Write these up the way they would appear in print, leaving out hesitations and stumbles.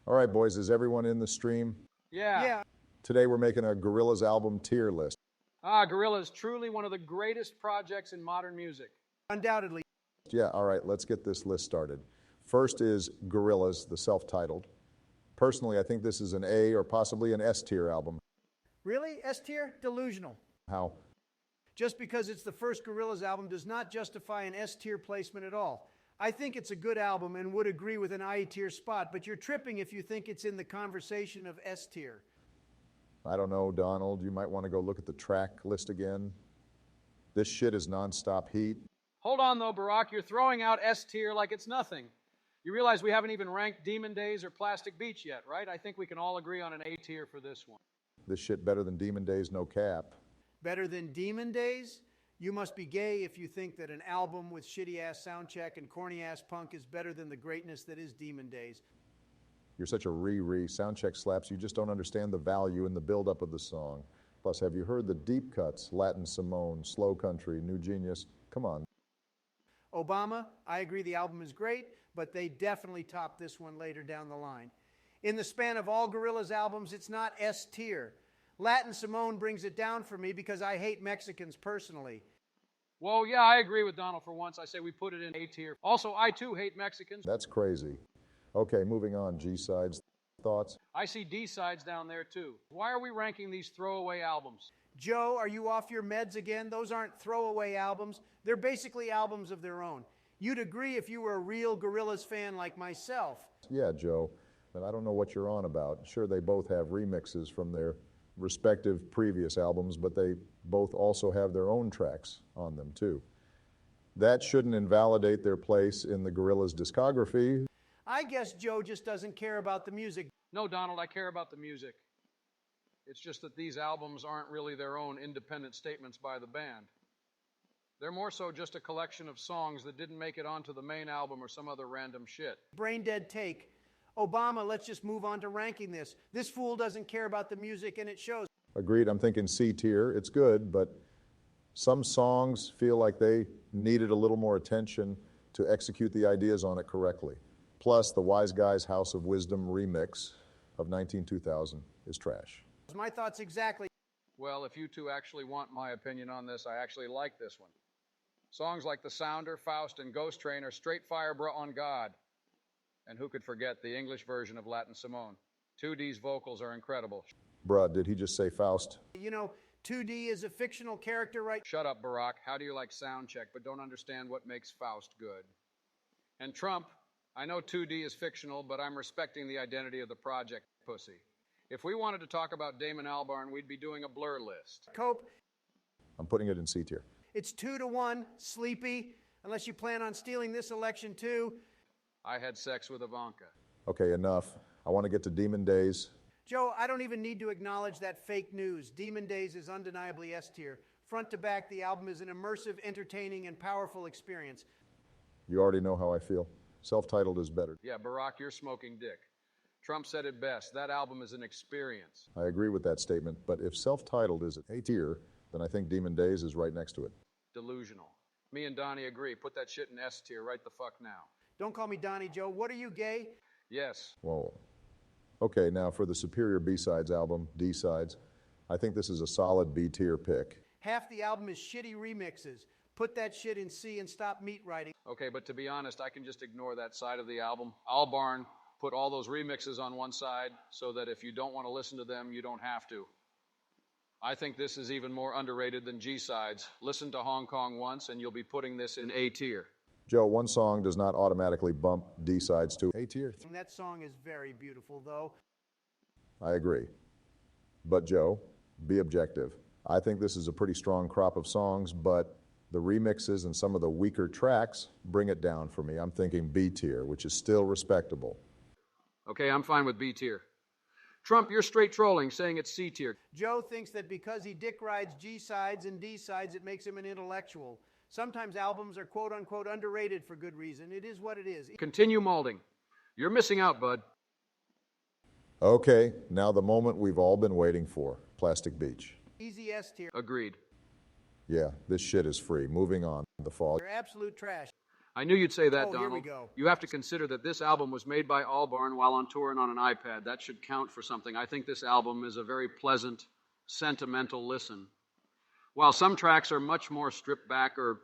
All right, boys, is everyone in the stream? Yeah. Today we're making a Gorillaz album tier list. Gorillaz is truly one of the greatest projects in modern music. Undoubtedly. Yeah, all right, let's get this list started. First is Gorillaz, the self-titled. Personally, I think this is an A or possibly an S tier album. Really? S tier? Delusional. How? Just because it's the first Gorillaz album does not justify an S tier placement at all. I think it's a good album and would agree with an I tier spot, but you're tripping if you think it's in the conversation of S tier. I don't know, Donald, you might want to go look at the track list again. This shit is nonstop heat. Hold on, though, Barack. You're throwing out S tier like it's nothing. You realize we haven't even ranked Demon Days or Plastic Beach yet, right? I think we can all agree on an A tier for this one. This shit better than Demon Days, no cap. Better than Demon Days? You must be gay if you think that an album with shitty-ass soundcheck and corny-ass punk is better than the greatness that is Demon Days. You're such a soundcheck slaps, you just don't understand the value and the buildup of the song. Plus, have you heard the deep cuts? Latin Simone, Slow Country, New Genius. Come on. Obama, I agree the album is great, but they definitely top this one later down the line. In the span of all Gorillaz albums, it's not S tier. Latin Simone brings it down for me because I hate Mexicans personally. Well, yeah, I agree with Donald for once. I say we put it in A tier. Also, I too hate Mexicans. That's crazy. Okay, moving on. G-sides. Thoughts? I see D-sides down there too. Why are we ranking these throwaway albums? Joe, are you off your meds again? Those aren't throwaway albums. They're basically albums of their own. You'd agree if you were a real Gorillaz fan like myself. Yeah, Joe, but I don't know what you're on about. Sure, they both have remixes from their respective previous albums, but they both also have their own tracks on them too. That shouldn't invalidate their place in the Gorillaz discography. I guess Joe just doesn't care about the music. No, Donald, I care about the music. It's just that these albums aren't really their own independent statements by the band. They're more so just a collection of songs that didn't make it onto the main album or some other random shit. Brain dead take. Obama, let's just move on to ranking this. This fool doesn't care about the music and it shows. Agreed, I'm thinking C tier. It's good, but some songs feel like they needed a little more attention to execute the ideas on it correctly. Plus, the Wise Guys House of Wisdom remix of 19-2000 is trash. My thoughts exactly. Well, if you two actually want my opinion on this, I actually like this one. Songs like The Sounder, Faust, and Ghost Train are straight fire bruh on God. And who could forget the English version of Latin Simone? 2D's vocals are incredible. Bruh, did he just say Faust? You know, 2D is a fictional character, right? Shut up, Barack. How do you like Soundcheck but don't understand what makes Faust good? And Trump, I know 2D is fictional, but I'm respecting the identity of the project, pussy. If we wanted to talk about Damon Albarn, we'd be doing a blur list. Cope. I'm putting it in C tier. It's 2-1, sleepy, unless you plan on stealing this election too. I had sex with Ivanka. Okay, enough. I want to get to Demon Days. Joe, I don't even need to acknowledge that fake news. Demon Days is undeniably S tier. Front to back, the album is an immersive, entertaining, and powerful experience. You already know how I feel. Self-titled is better. Yeah, Barack, you're smoking dick. Trump said it best. That album is an experience. I agree with that statement, but if self-titled is A tier, then I think Demon Days is right next to it. Delusional. Me and Donnie agree. Put that shit in S tier right the fuck now. Don't call me Donnie, Joe. What are you, gay? Yes. Whoa. Okay, now for the superior B-sides album, D-sides, I think this is a solid B-tier pick. Half the album is shitty remixes. Put that shit in C and stop meat writing. Okay, but to be honest, I can just ignore that side of the album. Albarn put all those remixes on one side so that if you don't want to listen to them, you don't have to. I think this is even more underrated than G-sides. Listen to Hong Kong once and you'll be putting this in A tier. Joe, one song does not automatically bump D-sides to A tier. That song is very beautiful, though. I agree. But Joe, be objective. I think this is a pretty strong crop of songs, but the remixes and some of the weaker tracks bring it down for me. I'm thinking B tier, which is still respectable. Okay, I'm fine with B tier. Trump, you're straight trolling, saying it's C tier. Joe thinks that because he dick rides G-sides and D-sides, it makes him an intellectual. Sometimes albums are quote-unquote underrated for good reason. It is what it is. Continue molding. You're missing out, bud. Okay, now the moment we've all been waiting for. Plastic Beach. Easy S tier. Agreed. Yeah, this shit is free. Moving on. The Fall. You're absolute trash. I knew you'd say that, Oh, Donald. here we go. You have to consider that this album was made by Albarn while on tour and on an iPad. That should count for something. I think this album is a very pleasant, sentimental listen. While some tracks are much more stripped back or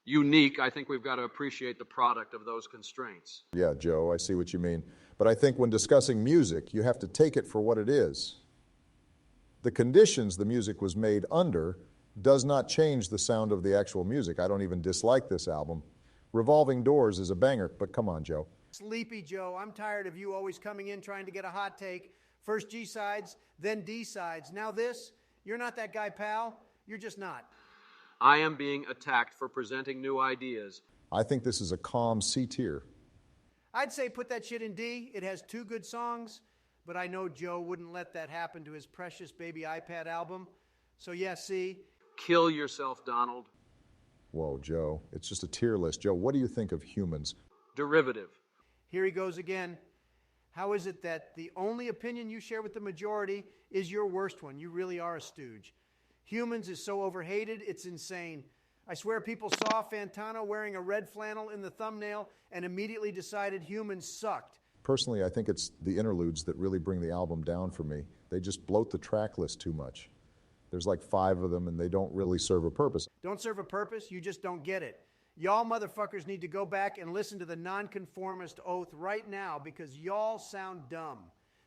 unique, I think we've got to appreciate the product of those constraints. Yeah, Joe, I see what you mean. But I think when discussing music, you have to take it for what it is. The conditions the music was made under does not change the sound of the actual music. I don't even dislike this album. Revolving Doors is a banger, but come on, Joe. Sleepy Joe, I'm tired of you always coming in trying to get a hot take. First G-sides, then D-sides. Now this, you're not that guy, pal. You're just not. I am being attacked for presenting new ideas. I think this is a calm C tier. I'd say put that shit in D. It has 2 good songs, but I know Joe wouldn't let that happen to his precious baby iPad album. So yeah, C. Kill yourself, Donald. Whoa, Joe, it's just a tier list. Joe, what do you think of Humans? Derivative. Here he goes again. How is it that the only opinion you share with the majority is your worst one? You really are a stooge. Humans is so overhated, it's insane. I swear people saw Fantano wearing a red flannel in the thumbnail and immediately decided Humans sucked. Personally, I think it's the interludes that really bring the album down for me. They just bloat the track list too much. There's like 5 of them, and they don't really serve a purpose. Don't serve a purpose, you just don't get it. Y'all motherfuckers need to go back and listen to the Nonconformist Oath right now because y'all sound dumb.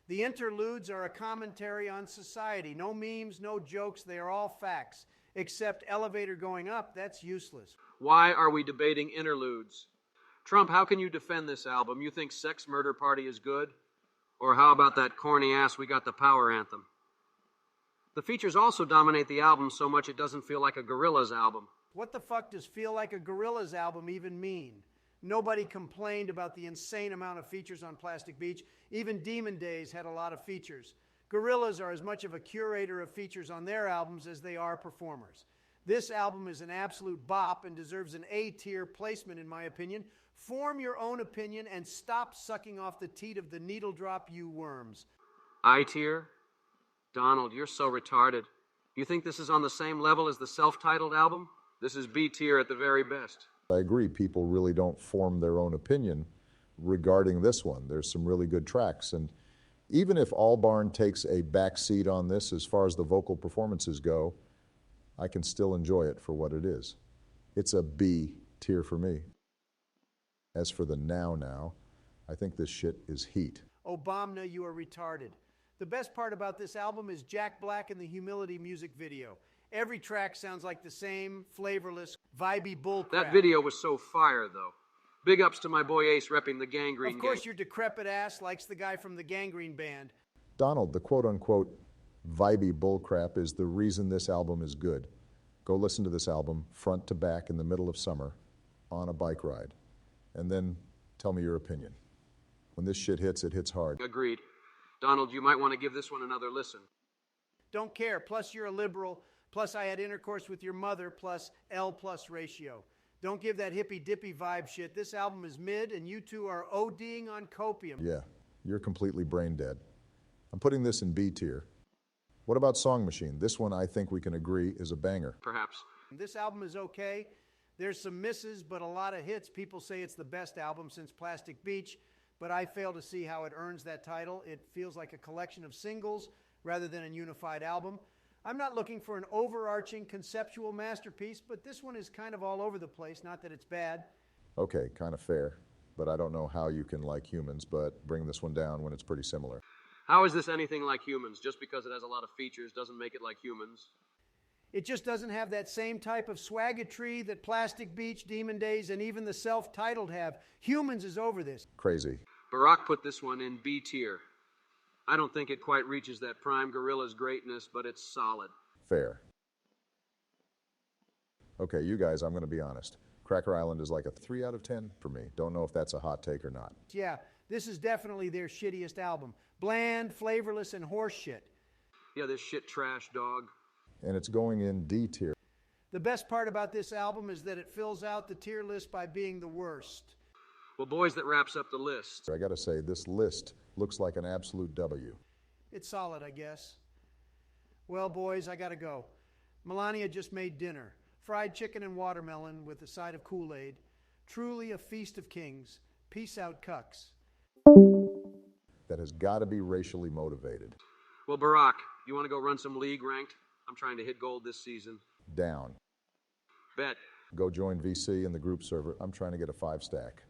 The interludes are a commentary on society. No memes, no jokes, they are all facts. Except elevator going up, that's useless. Why are we debating interludes? Trump, how can you defend this album? You think Sex Murder Party is good? Or how about that corny ass We Got the Power anthem? The features also dominate the album so much it doesn't feel like a Gorillaz album. What the fuck does feel like a Gorillaz album even mean? Nobody complained about the insane amount of features on Plastic Beach. Even Demon Days had a lot of features. Gorillaz are as much of a curator of features on their albums as they are performers. This album is an absolute bop and deserves an A-tier placement in my opinion. Form your own opinion and stop sucking off the teat of the needle drop, you worms. I-tier? Donald, you're so retarded. You think this is on the same level as the self-titled album? This is B-tier at the very best. I agree, people really don't form their own opinion regarding this one. There's some really good tracks, and even if Albarn takes a back seat on this as far as the vocal performances go, I can still enjoy it for what it is. It's a B tier for me. As for the now, I think this shit is heat. Obama, you are retarded. The best part about this album is Jack Black and the Humility music video. Every track sounds like the same flavorless, vibey bullcrap. That video was so fire, though. Big ups to my boy Ace repping the Gangrene Of course, gang. your decrepit ass likes the guy from the Gangrene Band. Donald, the quote-unquote vibey bullcrap is the reason this album is good. Go listen to this album front to back in the middle of summer on a bike ride, and then tell me your opinion. When this shit hits, it hits hard. Agreed. Donald, you might want to give this one another listen. Don't care. Plus, you're a liberal. Plus, I had intercourse with your mother. Plus, L+ ratio. Don't give that hippy-dippy vibe shit. This album is mid, and you two are ODing on copium. Yeah, you're completely brain dead. I'm putting this in B tier. What about Song Machine? This one, I think we can agree, is a banger. Perhaps. This album is okay. There's some misses, but a lot of hits. People say it's the best album since Plastic Beach, but I fail to see how it earns that title. It feels like a collection of singles rather than a unified album. I'm not looking for an overarching conceptual masterpiece, but this one is kind of all over the place, not that it's bad. Okay, kind of fair, but I don't know how you can like Humans, but bring this one down when it's pretty similar. How is this anything like Humans? Just because it has a lot of features doesn't make it like Humans. It just doesn't have that same type of swaggetry that Plastic Beach, Demon Days, and even the self-titled have. Humans is over this. Crazy. Barack put this one in B tier. I don't think it quite reaches that prime Gorillaz greatness, but it's solid. Fair. Okay, you guys, I'm going to be honest. Cracker Island is like a 3 out of 10 for me. Don't know if that's a hot take or not. Yeah, this is definitely their shittiest album. Bland, flavorless, and horse shit. Yeah, this shit trash, dog. And it's going in D tier. The best part about this album is that it fills out the tier list by being the worst. Well, boys, that wraps up the list. I got to say, this list looks like an absolute W. It's solid, I guess. Well, boys, I gotta go. Melania just made dinner. Fried chicken and watermelon with a side of Kool-Aid. Truly a feast of kings. Peace out, cucks. That has got to be racially motivated. Well, Barack, you want to go run some league ranked? I'm trying to hit gold this season. Down. Bet. Go join VC in the group server. I'm trying to get a 5 stack.